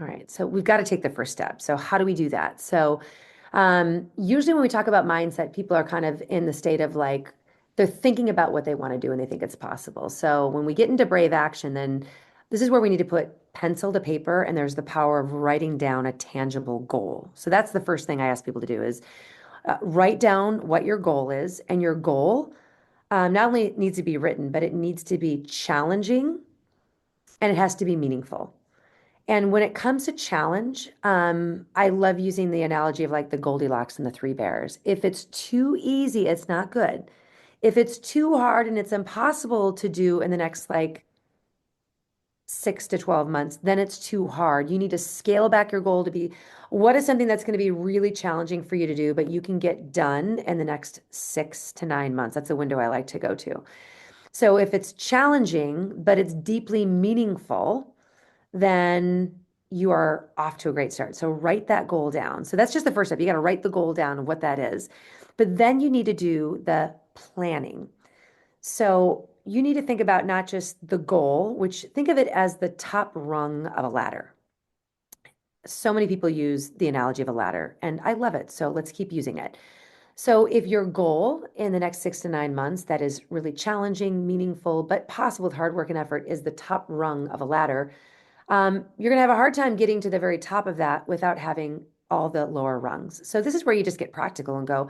All right. So we've got to take the first step. So how do we do that? So usually when we talk about mindset, people are kind of in the state of like, they're thinking about what they want to do and they think it's possible. So when we get into brave action, then this is where we need to put pencil to paper, and there's the power of writing down a tangible goal. So that's the first thing I ask people to do is write down what your goal is, and your goal not only needs to be written, but it needs to be challenging and it has to be meaningful. And when it comes to challenge, I love using the analogy of like the Goldilocks and the three bears. If it's too easy, it's not good. If it's too hard and it's impossible to do in the next like 6 to 12 months, then it's too hard. You need to scale back your goal to be what is something that's going to be really challenging for you to do, but you can get done in the next 6 to 9 months. That's a window I like to go to. So if it's challenging, but it's deeply meaningful, then you are off to a great start. So write that goal down. So that's just the first step. You got to write the goal down and what that is. But then you need to do the planning. So you need to think about not just the goal, which think of it as the top rung of a ladder. So many people use the analogy of a ladder, and I love it. So let's keep using it. So if your goal in the next 6 to 9 months that is really challenging, meaningful, but possible with hard work and effort is the top rung of a ladder, you're going to have a hard time getting to the very top of that without having all the lower rungs. So this is where you just get practical and go,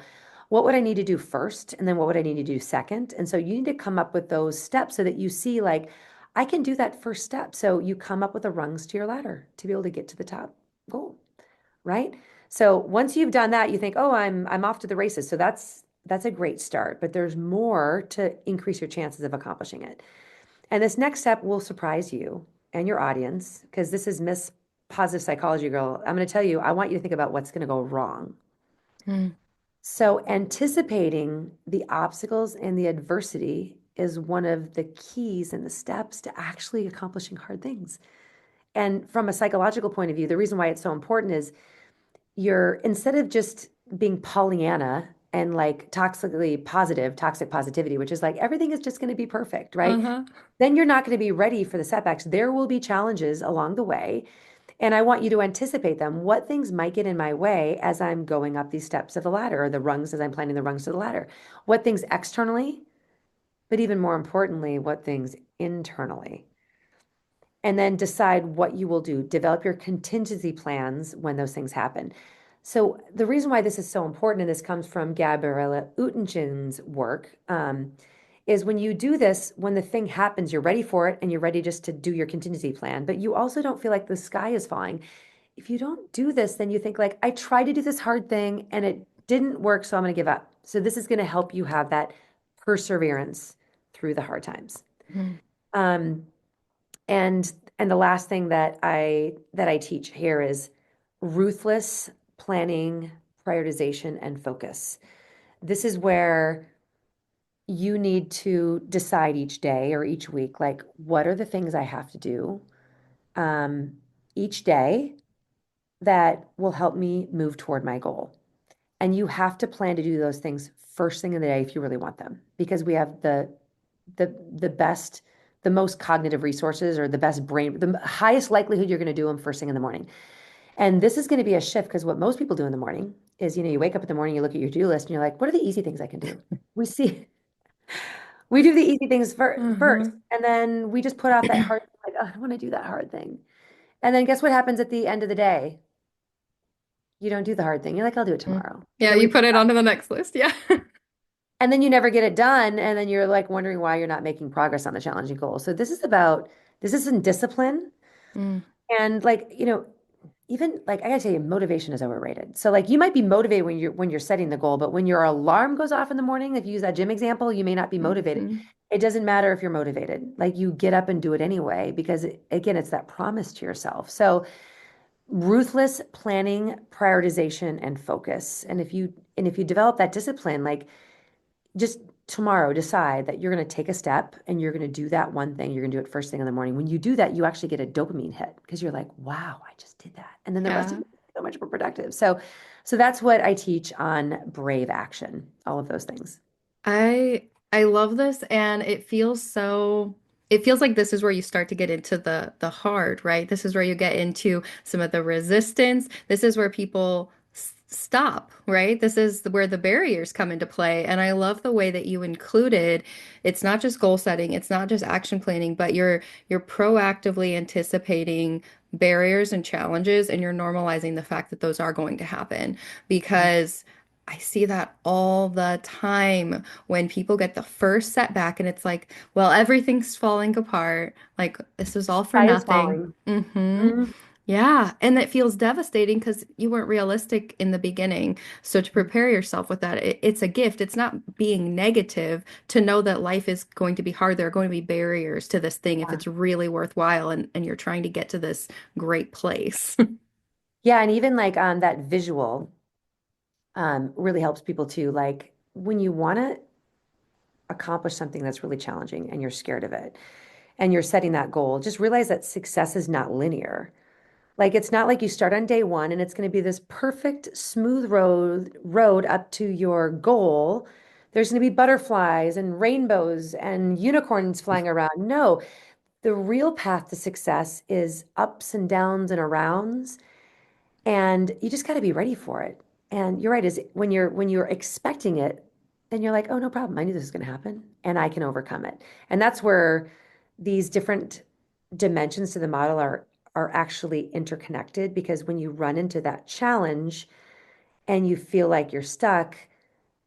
what would I need to do first? And then what would I need to do second? And so you need to come up with those steps so that you see like, I can do that first step. So you come up with the rungs to your ladder to be able to get to the top goal, right? So once you've done that, you think, oh, I'm off to the races. So that's a great start, but there's more to increase your chances of accomplishing it. And this next step will surprise you and your audience because this is Miss Positive Psychology Girl. I'm going to tell you, I want you to think about what's going to go wrong. Mm. So, anticipating the obstacles and the adversity is one of the keys and the steps to actually accomplishing hard things. And from a psychological point of view, the reason why it's so important is you're instead of just being Pollyanna and like toxically positive, toxic positivity, which is like everything is just going to be perfect, right? Uh-huh. Then you're not going to be ready for the setbacks. There will be challenges along the way. And I want you to anticipate them. What things might get in my way as I'm going up these steps of the ladder or the rungs as I'm planning the rungs to the ladder? What things externally, but even more importantly, what things internally? And then decide what you will do. Develop your contingency plans when those things happen. So the reason why this is so important, and this comes from Gabriella Utenschen's work, is when you do this, when the thing happens, you're ready for it and you're ready just to do your contingency plan, but you also don't feel like the sky is falling. If you don't do this, then you think like, I tried to do this hard thing and it didn't work, so I'm going to give up. So this is going to help you have that perseverance through the hard times. Mm. Um, and the last thing that I teach here is ruthless planning, prioritization, and focus. This is where you need to decide each day or each week, like, what are the things I have to do um, each day that will help me move toward my goal. And you have to plan to do those things first thing in the day if you really want them, because we have the best, the most cognitive resources or the best brain, the highest likelihood you're going to do them first thing in the morning. And this is going to be a shift because what most people do in the morning is, you wake up in the morning, you look at your to-do list and you're like, what are the easy things I can do? We see, we do the easy things first, Uh-huh. and then we just put off that hard, like, oh, I don't want to do that hard thing. And then guess what happens at the end of the day? You don't do the hard thing. You're like, I'll do it Mm. tomorrow. And Yeah, then we you put put it it off. onto the next list. Yeah. And then you never get it done. And then you're like wondering why you're not making progress on the challenging goal. So this isn't discipline. Mm, And like, even like I gotta tell you, motivation is overrated. So like you might be motivated when you're setting the goal, but when your alarm goes off in the morning, if you use that gym example, you may not be motivated. mhm. It doesn't matter if you're motivated. Like you get up and do it anyway, because again, it's that promise to yourself. So ruthless planning, prioritization, and focus. And if you develop that discipline, like just tomorrow decide that you're going to take a step and you're going to do that one thing. You're going to do it first thing in the morning. When you do that, you actually get a dopamine hit because you're like, wow, I just did that. And then the rest of Yeah. it is so much more productive. So that's what I teach on brave action, all of those things. I love this and it feels like this is where you start to get into the hard, right? This is where you get into some of the resistance. This is where people stop, right? This is where the barriers come into play. And I love the way that you included it's not just goal setting, it's not just action planning, but you're proactively anticipating barriers and challenges and you're normalizing the fact that those are going to happen because I see that all the time when people get the first setback and it's like, well, everything's falling apart. Like, this is all for Sky is nothing. falling. Hmm. Mhm. Yeah. And it feels devastating because you weren't realistic in the beginning. So to prepare yourself with that, it's a gift. It's not being negative to know that life is going to be hard. There are going to be barriers to this thing if Yeah. it's really worthwhile and you're trying to get to this great place. Yeah, and even like that visual really helps people too. Like when you want to accomplish something that's really challenging and you're scared of it and you're setting that goal, just realize that success is not linear. Like it's not like you start on day one and it's going to be this perfect smooth road up to your goal. There's going to be butterflies and rainbows and unicorns flying around. No, the real path to success is ups and downs and arounds, and you just got to be ready for it. And you're right, is when you're expecting it, then you're like, oh, no problem. I knew this was going to happen and I can overcome it. And that's where these different dimensions to the model are actually interconnected, because when you run into that challenge and you feel like you're stuck,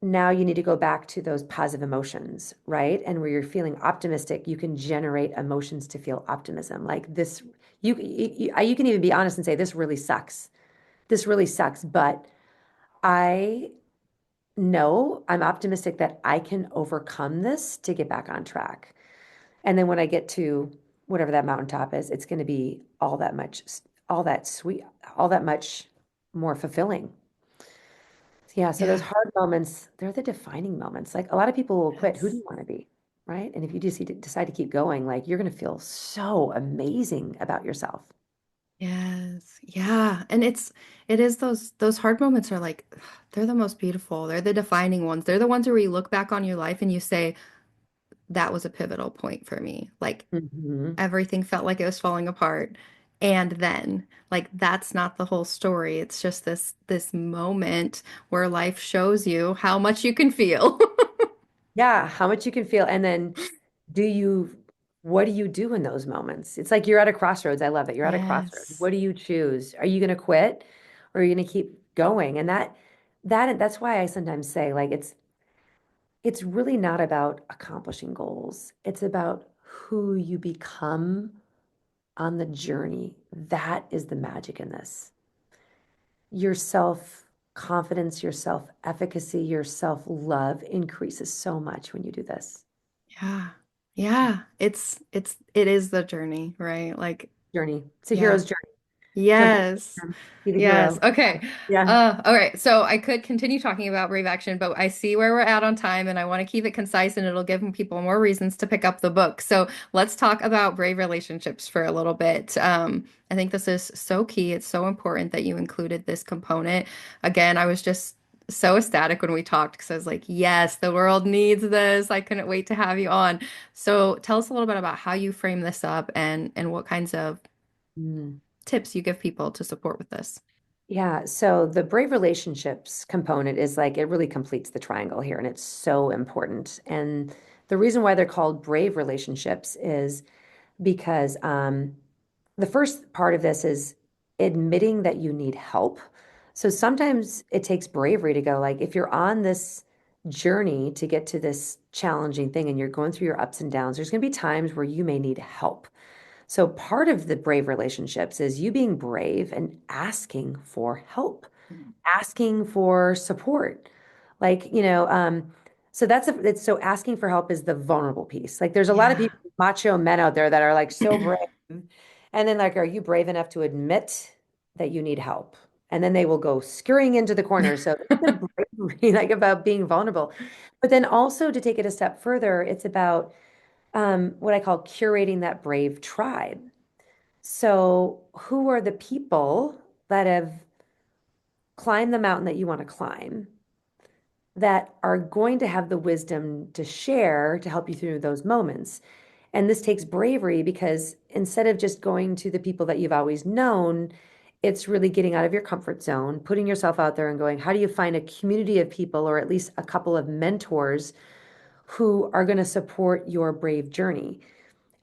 now you need to go back to those positive emotions, right? And where you're feeling optimistic, you can generate emotions to feel optimism. Like this, you can even be honest and say, this really sucks. This really sucks, but I know I'm optimistic that I can overcome this to get back on track. And then when I get to whatever that mountaintop is, it's going to be all that sweet, all that much more fulfilling. Yeah. So those Yeah. hard moments, they're the defining moments. Like a lot of people will quit. Who do Yes. you want to be? Right. And if you just decide to keep going, like you're going to feel so amazing about yourself. Yes. Yeah. And it is those hard moments are like they're the most beautiful. They're the defining ones. They're the ones where you look back on your life and you say, that was a pivotal point for me. Like Hmm. everything felt like it was falling apart. And then, like that's not the whole story. It's just this moment where life shows you how much you can feel. Yeah. How much you can feel. And then do you, what do you do in those moments? It's like you're at a crossroads. I love it. You're at a crossroads. Yes. What do you choose? Are you going to quit or are you going to keep going? And that's why I sometimes say like it's really not about accomplishing goals. It's about who you become on the journey. That is the magic in this. Your self confidence, your self efficacy, your self love increases so much when you do this Yeah. Yeah. It is the journey, right? Like, journey. It's a yeah. hero's journey. Jump in, Yes. be the Yes. hero. Okay. Yeah. All right. So I could continue talking about brave action, but I see where we're at on time and I want to keep it concise and it'll give people more reasons to pick up the book. So let's talk about brave relationships for a little bit. I think this is so key. It's so important that you included this component. Again, I was just so ecstatic when we talked because I was like, yes, the world needs this. I couldn't wait to have you on. So tell us a little bit about how you frame this up and what kinds of Mm. tips you give people to support with this. Yeah. So the brave relationships component is like it really completes the triangle here, and it's so important. And the reason why they're called brave relationships is because the first part of this is admitting that you need help. So sometimes it takes bravery to go, like, if you're on this journey to get to this challenging thing and you're going through your ups and downs, there's going to be times where you may need help. So part of the brave relationships is you being brave and asking for help, asking for support. Like, so it's so asking for help is the vulnerable piece. Like there's a lot of Yeah. people, macho men out there that are like so brave. And then like, are you brave enough to admit that you need help? And then they will go scurrying into the corner. So it's the bravery, like about being vulnerable. But then also to take it a step further, it's about what I call curating that brave tribe. So who are the people that have climbed the mountain that you want to climb that are going to have the wisdom to share to help you through those moments? And this takes bravery because instead of just going to the people that you've always known, it's really getting out of your comfort zone, putting yourself out there and going, how do you find a community of people or at least a couple of mentors who are going to support your brave journey?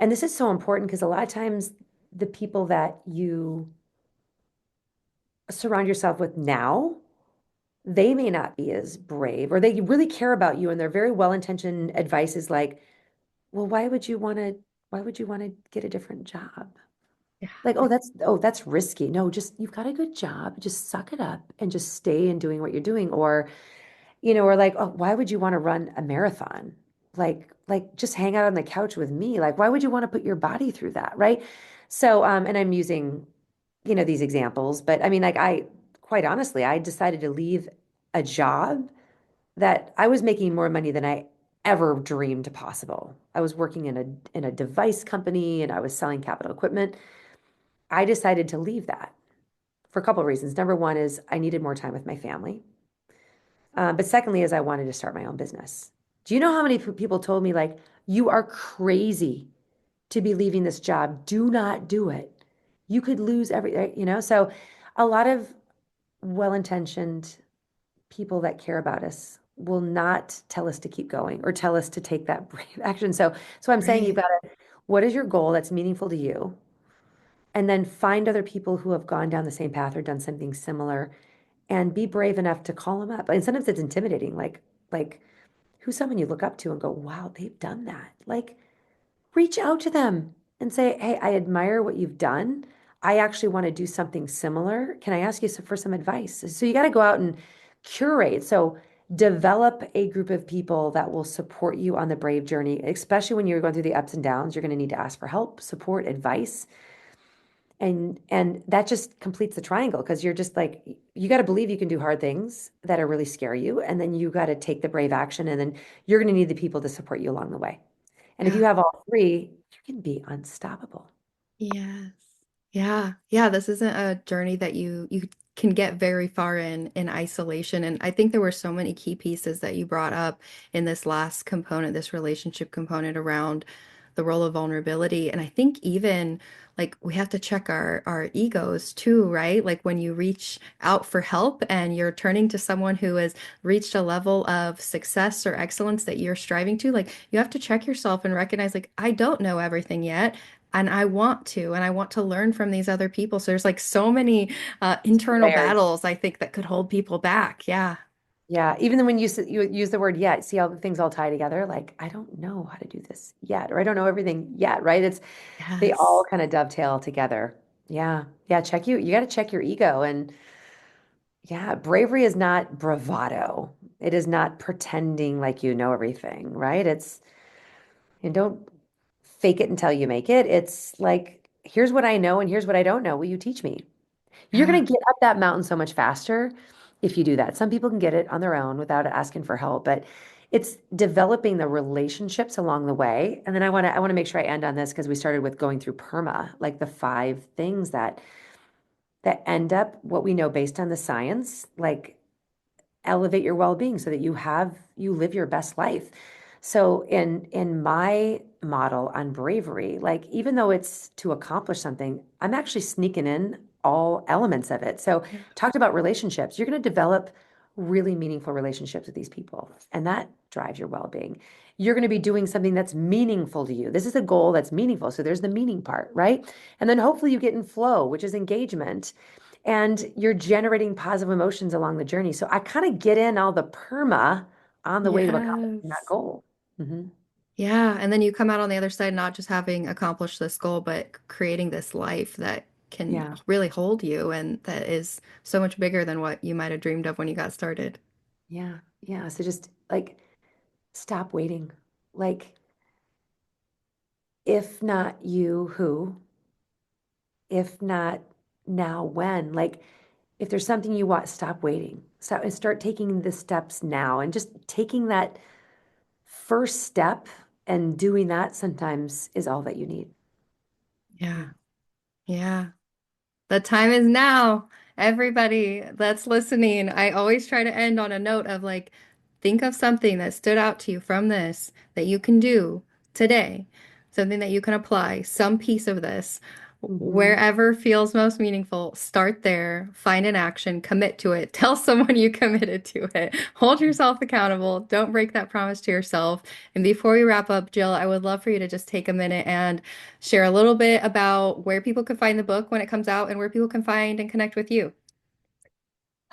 And this is so important because a lot of times the people that you surround yourself with now, they may not be as brave or they really care about you and their very well-intentioned advice is like, well, why would you want to get a different job? Yeah. Like, oh, that's risky. No, just you've got a good job. Just suck it up and just stay in doing what you're doing. Or like, oh, why would you want to run a marathon? Like just hang out on the couch with me. Like, why would you want to put your body through that, right? So, and I'm using, these examples, but I mean, like quite honestly, I decided to leave a job that I was making more money than I ever dreamed possible. I was working in a device company and I was selling capital equipment. I decided to leave that for a couple of reasons. Number one is I needed more time with my family. But secondly, is I wanted to start my own business. Do you know how many people told me, like, you are crazy to be leaving this job? Do not do it. You could lose everything. So a lot of well-intentioned people that care about us will not tell us to keep going or tell us to take that brave action. So I'm saying you've Right. got to, what is your goal that's meaningful to you? And then find other people who have gone down the same path or done something similar and be brave enough to call them up. And sometimes it's intimidating, like who's someone you look up to and go, wow, they've done that. Like reach out to them and say, hey, I admire what you've done. I actually want to do something similar. Can I ask you for some advice? So you got to go out and curate. So develop a group of people that will support you on the brave journey, especially when you're going through the ups and downs. You're going to need to ask for help, support, advice. And that just completes the triangle because you're just like, you got to believe you can do hard things that are really scare you. And then you got to take the brave action. And then you're going to need the people to support you along the way. And if you Yeah. have all three, you can be unstoppable. Yes. Yeah. Yeah, this isn't a journey that you can get very far in isolation. And I think there were so many key pieces that you brought up in this last component, this relationship component around the role of vulnerability. And I think even like we have to check our egos too, right? Like when you reach out for help and you're turning to someone who has reached a level of success or excellence that you're striving to, like you have to check yourself and recognize like I don't know everything yet. And I want to learn from these other people. So there's like so many internal Layers. battles, I think, that could hold people back. Yeah. Yeah. Even then when you use the word yet, see how things all tie together? Like, I don't know how to do this yet, or I don't know everything yet, right? They all Yes. kind of dovetail together. Yeah. Yeah. You got to check your ego. And yeah, bravery is not bravado. It is not pretending like you know everything, right? And don't fake it until you make it. It's like, here's what I know and here's what I don't know. Will you teach me? You're Yeah. going to get up that mountain so much faster if you do that. Some people can get it on their own without asking for help, but it's developing the relationships along the way. And then I want to make sure I end on this because we started with going through PERMA, like the 5 things that end up what we know based on the science, like elevate your well-being so that you live your best life. So in my model on bravery, like even though it's to accomplish something, I'm actually sneaking in all elements of it. So Yeah. talked about relationships. You're going to develop really meaningful relationships with these people. And that drives your well-being. You're going to be doing something that's meaningful to you. This is a goal that's meaningful. So there's the meaning part, right? And then hopefully you get in flow, which is engagement, and you're generating positive emotions along the journey. So I kind of get in all the perma on the way to accomplishing that Yes. goal. Mhm. Yeah. And then you come out on the other side, not just having accomplished this goal, but creating this life that can Yeah. really hold you and that is so much bigger than what you might have dreamed of when you got started. Yeah. Yeah. So just like stop waiting. Like, if not you, who? If not now, when? Like, if there's something you want, stop waiting. Stop and start taking the steps now, and just taking that first step and doing that sometimes is all that you need. Yeah. Yeah. The time is now. Everybody that's listening, I always try to end on a note of like, think of something that stood out to you from this that you can do today, something that you can apply, some piece of this, Mhm. wherever feels most meaningful. Start there, find an action, commit to it, tell someone you committed to it, hold yourself accountable, don't break that promise to yourself. And before we wrap up, Jill, I would love for you to just take a minute and share a little bit about where people can find the book when it comes out and where people can find and connect with you.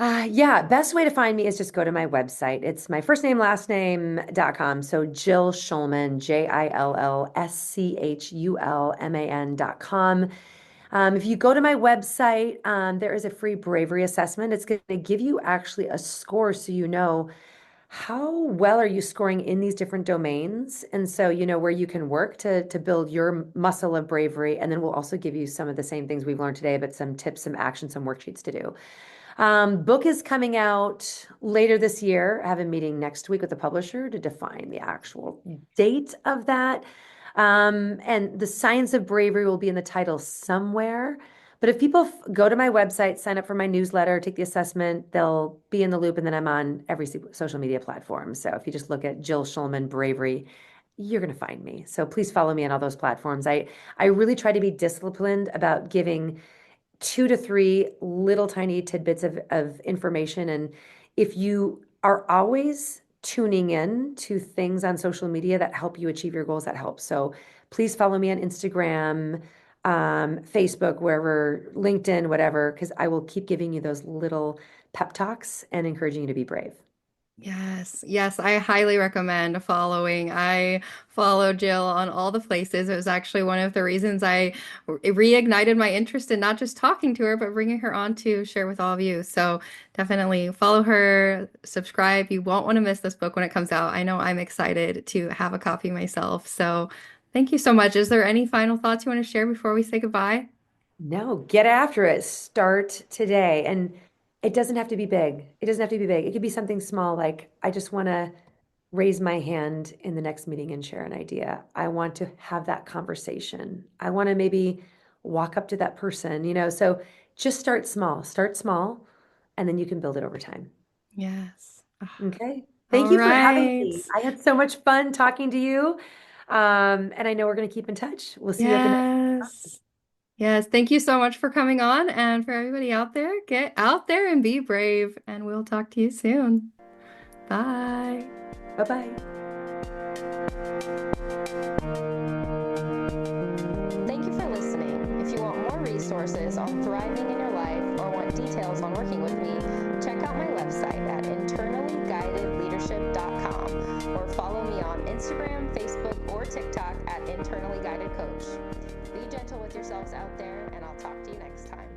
Yeah, best way to find me is just go to my website. It's my first name, last name.com. So Jill Schulman, JILLSCHULMAN.com. If you go to my website, there is a free bravery assessment. It's going to give you actually a score so you know how well are you scoring in these different domains. And so you know where you can work to build your muscle of bravery. And then we'll also give you some of the same things we've learned today, but some tips, some actions, some worksheets to do. Book is coming out later this year. I have a meeting next week with the publisher to define the actual date of that. And the Science of Bravery will be in the title somewhere. But if people go to my website, sign up for my newsletter, take the assessment, they'll be in the loop. And then I'm on every social media platform. So if you just look at Jill Schulman Bravery, you're going to find me. So please follow me on all those platforms. I really try to be disciplined about giving 2 to 3 little tiny tidbits of information. And if you are always tuning in to things on social media that help you achieve your goals, that helps. So please follow me on Instagram, Facebook, wherever, LinkedIn, whatever, because I will keep giving you those little pep talks and encouraging you to be brave. Yes, yes, I highly recommend following. I follow Jill on all the places. It was actually one of the reasons I reignited my interest in not just talking to her, but bringing her on to share with all of you. So definitely follow her, subscribe. You won't want to miss this book when it comes out. I know I'm excited to have a copy myself. So thank you so much. Is there any final thoughts you want to share before we say goodbye? No, get after it. Start today. And it doesn't have to be big. It doesn't have to be big. It could be something small, like I just want to raise my hand in the next meeting and share an idea. I want to have that conversation. I want to maybe walk up to that person, so just start small, and then you can build it over time. Yes. Okay. Thank All you for having right. me. I had so much fun talking to you. And I know we're going to keep in touch. We'll see you at the next. Yes. Yes, thank you so much for coming on. And for everybody out there, get out there and be brave. And we'll talk to you soon. Bye. Bye-bye. Thank you for listening. If you want more resources on thriving in your life or want details on working with me, check out my website at internallyguidedleadership.com or follow me on Instagram, Facebook, or TikTok at Internally Guided Coach. Be gentle with yourselves out there, and I'll talk to you next time.